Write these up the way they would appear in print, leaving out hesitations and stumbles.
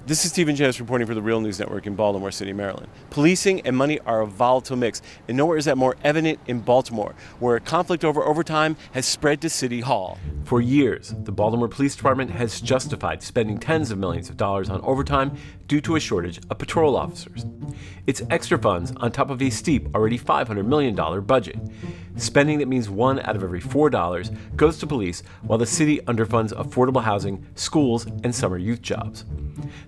This is Stephen Janis reporting for the Real News Network in Baltimore City, Maryland. Policing and money are a volatile mix, and nowhere is that more evident in Baltimore, where conflict over overtime has spread to City Hall. For years, the Baltimore Police Department has justified spending tens of millions of dollars on overtime due to a shortage of patrol officers. It's extra funds on top of a steep, already $500 million budget. Spending that means $1 out of every $4 goes to police, while the city underfunds affordable housing, schools, and summer youth jobs.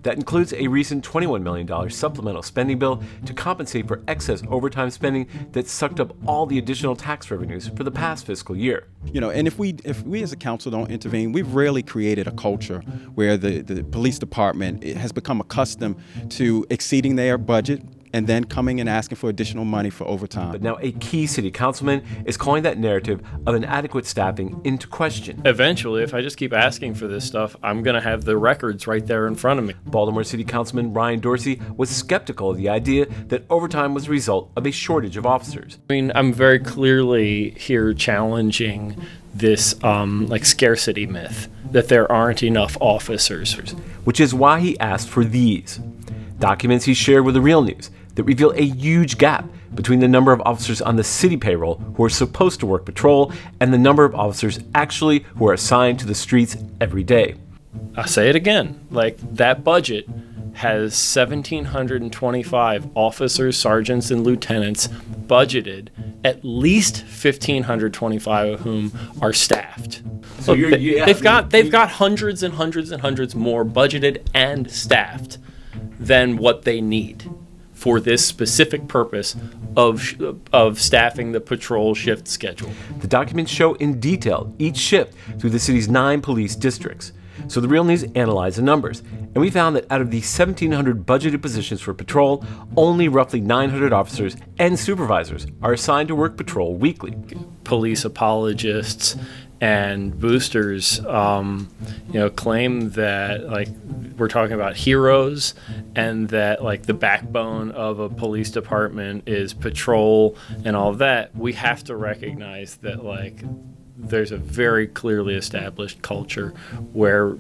That includes a recent $21 million supplemental spending bill to compensate for excess overtime spending that sucked up all the additional tax revenues for the past fiscal year. You know, and if we as a council don't intervene, we've really created a culture where the police department has become accustomed to exceeding their budget and then coming and asking for additional money for overtime. But now a key city councilman is calling that narrative of inadequate staffing into question. Eventually, if I just keep asking for this stuff, I'm going to have the records right there in front of me. Baltimore City Councilman Ryan Dorsey was skeptical of the idea that overtime was a result of a shortage of officers. I mean, I'm very clearly here challenging this scarcity myth that there aren't enough officers. Which is why he asked for these documents he shared with the Real News that reveal a huge gap between the number of officers on the city payroll who are supposed to work patrol and the number of officers actually who are assigned to the streets every day. I'll say it again, that budget has 1,725 officers, sergeants, and lieutenants budgeted, at least 1,525 of whom are staffed. So they've got hundreds and hundreds and hundreds more budgeted and staffed than what they need for this specific purpose of staffing the patrol shift schedule. The documents show in detail each shift through the city's 9 police districts. So the Real News analyzed the numbers, and we found that out of the 1,700 budgeted positions for patrol, only roughly 900 officers and supervisors are assigned to work patrol weekly. Police apologists and boosters, claim that we're talking about heroes, and that the backbone of a police department is patrol and all of that. We have to recognize that there's a very clearly established culture where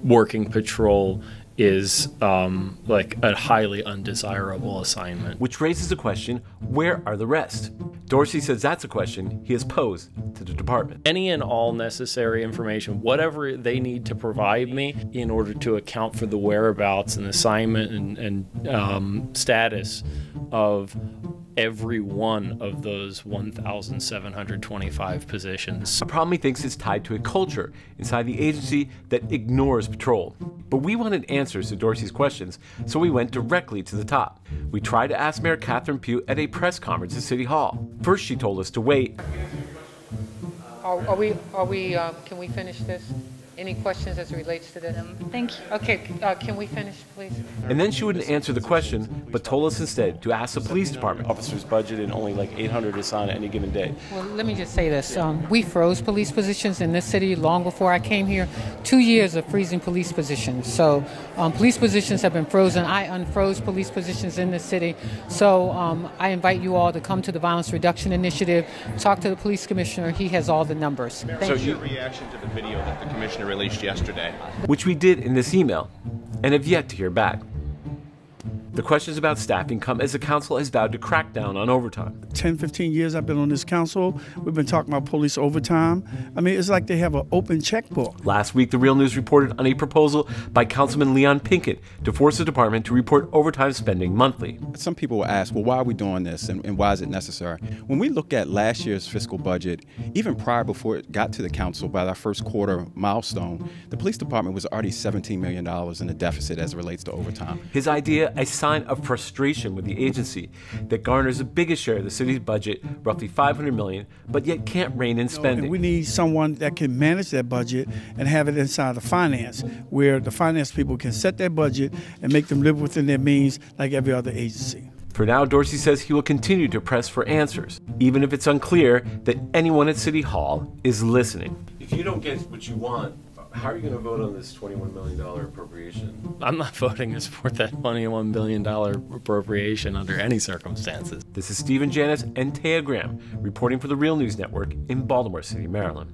working patrol is a highly undesirable assignment. Which raises the question, where are the rest? Dorsey says that's a question he has posed to the department. Any and all necessary information, whatever they need to provide me in order to account for the whereabouts and assignment and status of every one of those 1,725 positions. A problem he thinks is tied to a culture inside the agency that ignores patrol. But we wanted answers to Dorsey's questions, so we went directly to the top. We tried to ask Mayor Catherine Pugh at a press conference at City Hall. First, she told us to wait. Can we finish this? Any questions as it relates to this? Thank you. Okay, can we finish, please? And then she wouldn't answer the question, but told us instead to ask the police department. Officers budget and only 800 assigned at any given day. Well, let me just say this. We froze police positions in this city long before I came here. 2 years of freezing police positions. So police positions have been frozen. I unfroze police positions in this city. So I invite you all to come to the Violence Reduction Initiative, talk to the police commissioner. He has all the numbers. What's your reaction to the video that the commissioner released yesterday? Which we did in this email, and have yet to hear back. The questions about staffing come as the council has vowed to crack down on overtime. 10, 15 years I've been on this council. We've been talking about police overtime. I mean, it's like they have an open checkbook. Last week, the Real News reported on a proposal by Councilman Leon Pinkett to force the department to report overtime spending monthly. Some people will ask, well, why are we doing this and why is it necessary? When we look at last year's fiscal budget, even prior before it got to the council by our first quarter milestone, the police department was already $17 million in the deficit as it relates to overtime. His idea, a sign of frustration with the agency that garners the biggest share of the city's budget, roughly $500 million, but yet can't rein in spending. We need someone that can manage that budget and have it inside of finance, where the finance people can set their budget and make them live within their means like every other agency. For now, Dorsey says he will continue to press for answers, even if it's unclear that anyone at City Hall is listening. If you don't get what you want, how are you going to vote on this $21 million appropriation? I'm not voting to support that $21 billion appropriation under any circumstances. This is Stephen Janis and Taya Graham reporting for the Real News Network in Baltimore City, Maryland.